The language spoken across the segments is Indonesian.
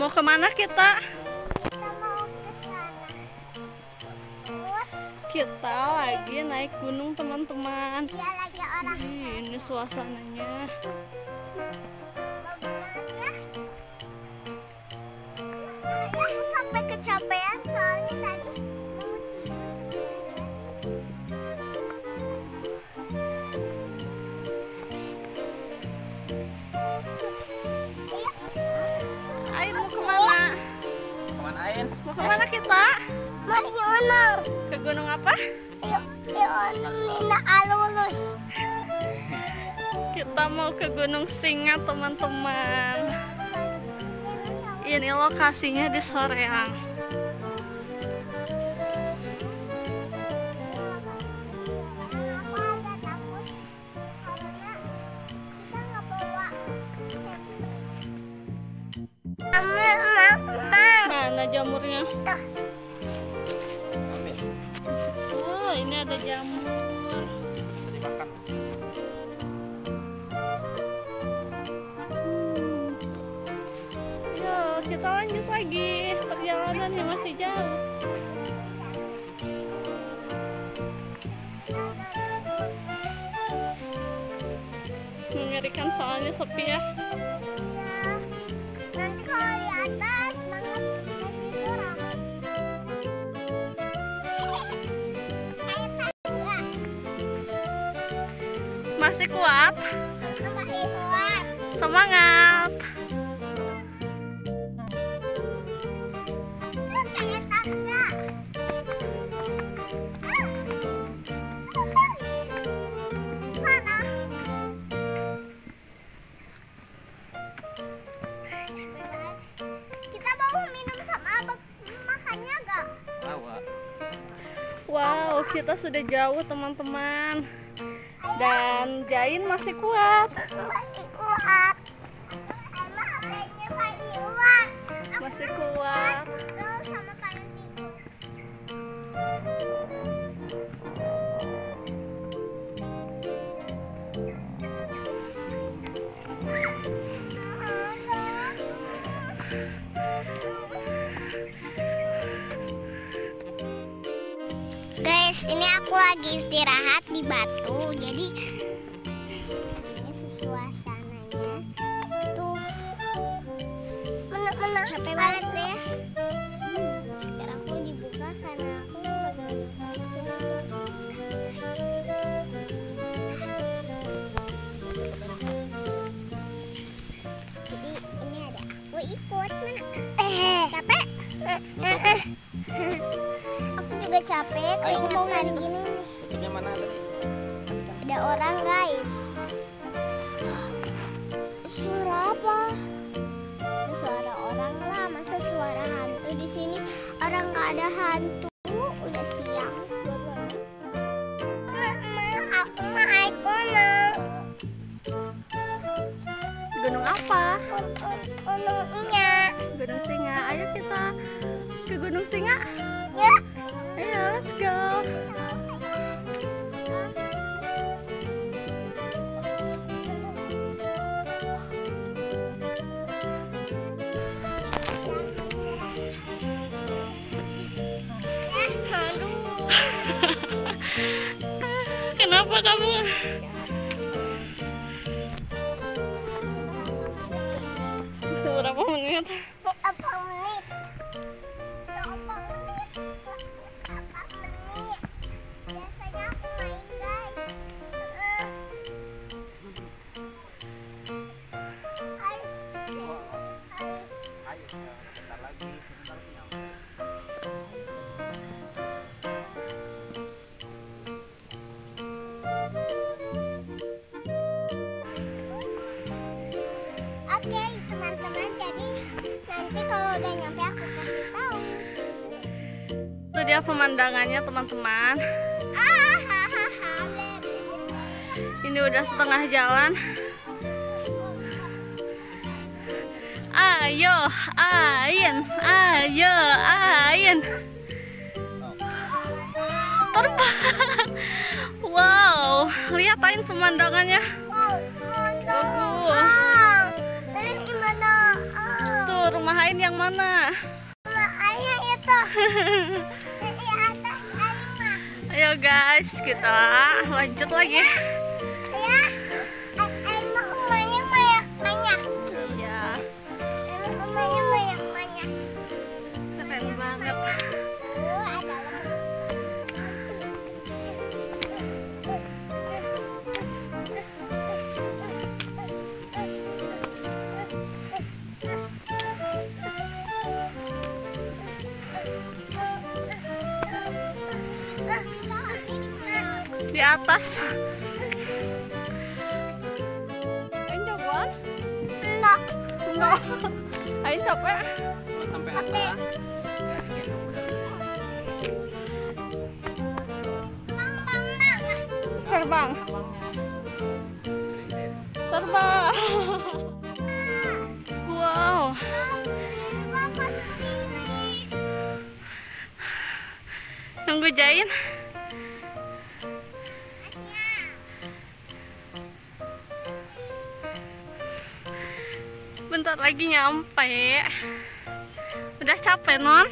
Mau kemana kita? Kita lagi naik gunung teman-teman. Ini suasananya. Aku sampai kecapean soalnya tadi. Ain mau kemana? Kemana Ain? Mau kemana kita? Mau gunung. Ke gunung apa? Nina Alulus. Kita mau ke Gunung Singa teman-teman. Ini lokasinya di Soreang. Mana jamurnya? Oh, ini ada jamur. Bisa dimakan. Yuk, kita lanjut lagi. Perjalanannya masih jauh. Mengerikan soalnya sepi ya. Nanti kalau di atas banget masih kurang. Masih kuat? Masih kuat. Semangat. Kayak tangga. Sana. Kita mau minum sama abang makannya gak? Bawa. Wow, kita sudah jauh teman-teman. Dan Jain masih kuat. Masih kuat. Emang HP-nya masih kuat. Masih kuat. Tuh sama kalian tidur. Guys, ini aku lagi istirahat di batu. Jadi ini suasananya tuh mana capek banget deh. Sekarang aku dibuka karena aku jadi ini ada aku ikut mana? Capek? Aku juga capek. Aku mau hari gini nih. Tutupnya mana tadi? Ada orang guys. Suara apa? Itu suara orang lah. Masa suara hantu di sini? Orang nggak ada hantu. Udah siang. Aku mau naik gunung. Gunung apa? Gunung Inya. Gunung Singa. Ayo kita ke Gunung Singa. Ya. Ayo, let's go. Kenapa kamu? Seberapa menit? Berapa menit? Berapa menit? Berapa menit? Biasanya aku main guys. Ayo, bentar lagi. Bentar nyampe. Oke teman-teman, jadi nanti kalau udah nyampe aku kasih tahu. Itu dia pemandangannya teman-teman. Ini udah setengah jalan. Ayo, Ain, ayo, Ain. Terbang. Wow, lihat Ain pemandangannya. Wow, Bagus. wow. Ini gimana? Tuh, rumah Ain yang mana? Ayah itu. Di atas Aina. Ayo guys, kita lanjut lagi. Ya. Aina rumahnya banyak-banyak. Iya, Rumahnya banyak-banyak. keren banget. Ada Di atas. Ain jagoan? enggak. Enggak. Ain capek. Kalau sampai atas, ya gendong udah. Terbang. Abangnya. Terbang. Wow. Papa sendiri. Nunggu Jain. Bentar lagi nyampe. Udah capek non?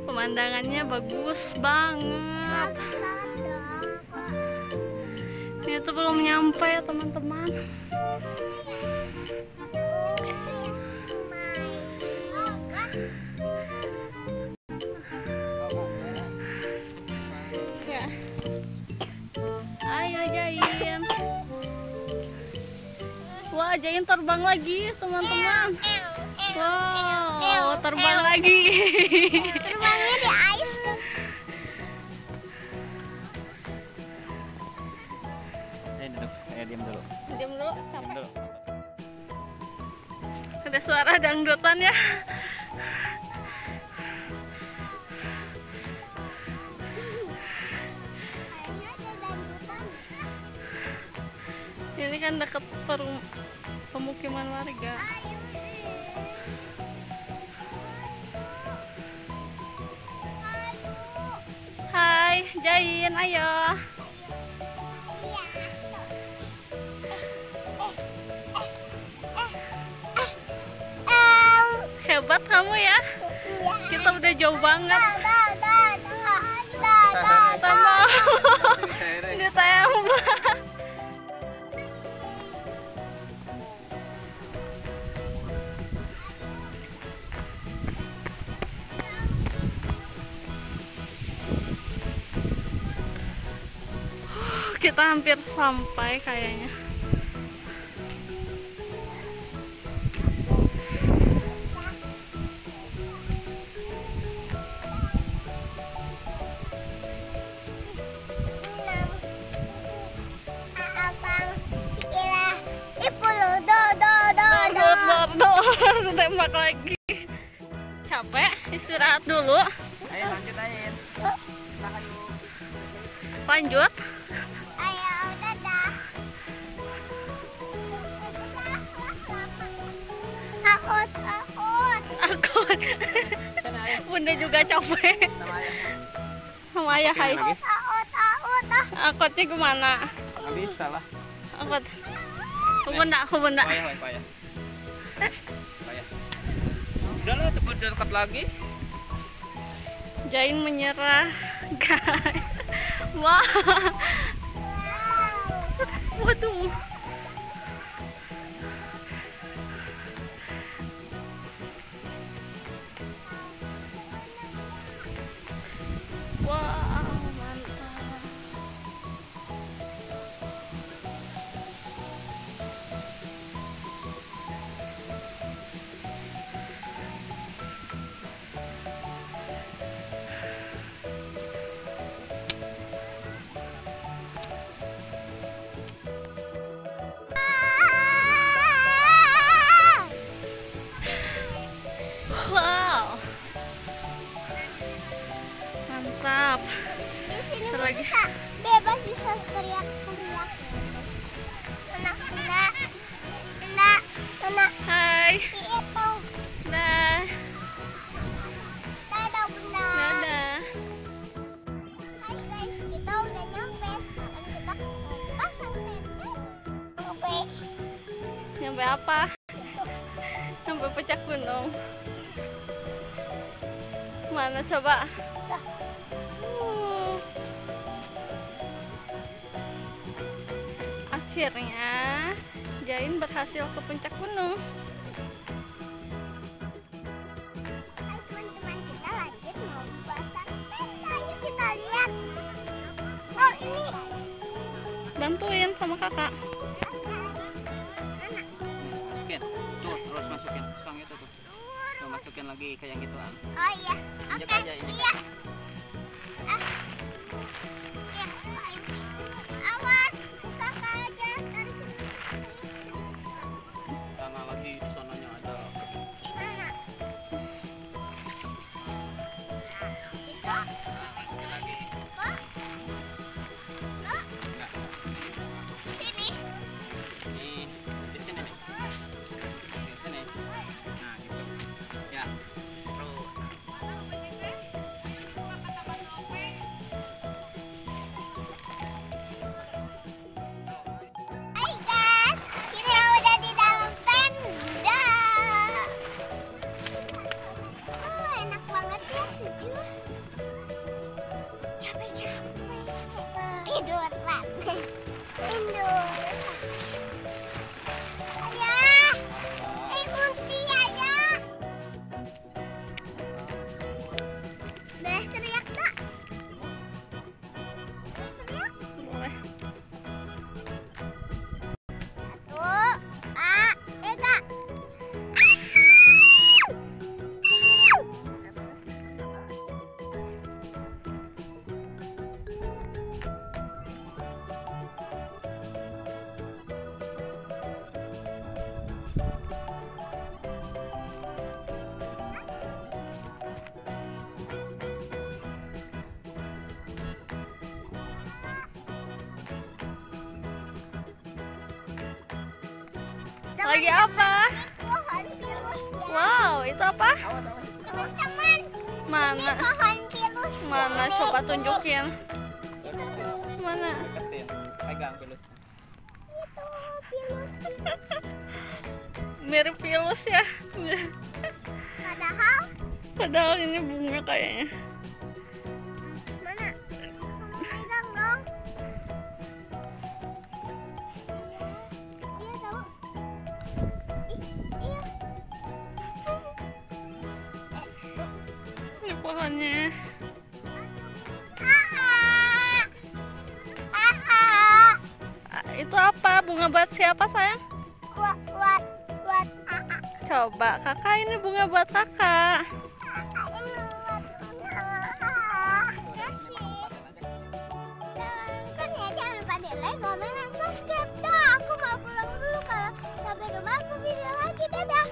Pemandangannya bagus banget. Ini tuh belum nyampe ya teman-teman. Ya. Ayo Jain. Wah, Jain terbang lagi teman-teman. Wow, terbang lagi. Terbangnya di ais kan. Duduk, diam dulu. Diam dulu, Diam capek. dulu. Ada suara dangdutan ya. Ini kan dekat pemukiman warga. Hai, Jain, ayo. Hebat kamu ya. Kita udah jauh banget. Tambah. Ini tembak. Kita hampir sampai kayaknya. Tembak lagi. Capek, istirahat dulu. Ayo lanjut Ain. Kita ayo. Lanjut. Ayo, dadah. Takut. Aku. Sana Ain. Bunda juga capek. Sama ayah. Sama ayah hai. Lagi. Akutnya gimana? Nggak bisa lah. Akut. Bunda, aku bunda. Payah. Payah. Udah lah, cepat dekat lagi. Jain menyerah, guys. Wah. Waduh. Wah, mantap. sampai puncak gunung. Mana coba? Akhirnya Jain berhasil ke puncak gunung. Hai teman-teman, kita lanjut mau pasang tenda. Yuk kita lihat. Oh ini. Bantuin sama kakak. Masukin. Tuh, terus masukin. Yang itu tuh. Tuh, masukin lagi ke yang gituan. Oh iya. Injek Oke. aja, injek. Iya. Iya. Awas. Kakak aja dari sini. Sana lagi, di sananya ada. Mana? Itu. Nah, masukin lagi. Oh. Oh. Enggak. Sini. Di sini nih. Di sini. Nah, gitu. Ya. Terus. Hai guys, kita udah di dalam tenda. Oh, enak banget ya, sejuk. Capek-capek. Tiduran. Tidur. Ayah. Munti ayah. Boleh teriak tak? Teriak. Boleh. 1, 2, 3. Lagi apa? Pohon pilus ya. Wow, itu apa? Teman-teman, Mana? ini pohon pilus. Mana? Coba tunjukin. Itu tuh, Mana? Deketin. Pegang pilusnya. itu pilus. Mirip pilus ya. Padahal, Padahal ini bunga kayaknya. mana? Kamu pegang dong. Iya tahu. Iya. Ini pohonnya. Itu apa? Bunga buat siapa sayang? Buat AA. Coba kakak, ini bunga buat kakak. Ini buat AA. Kasih. Kan ya, jangan lupa di like, komen, dan subscribe. Dah, aku mau pulang dulu. Kalau sampai rumah aku video lagi. Dadah.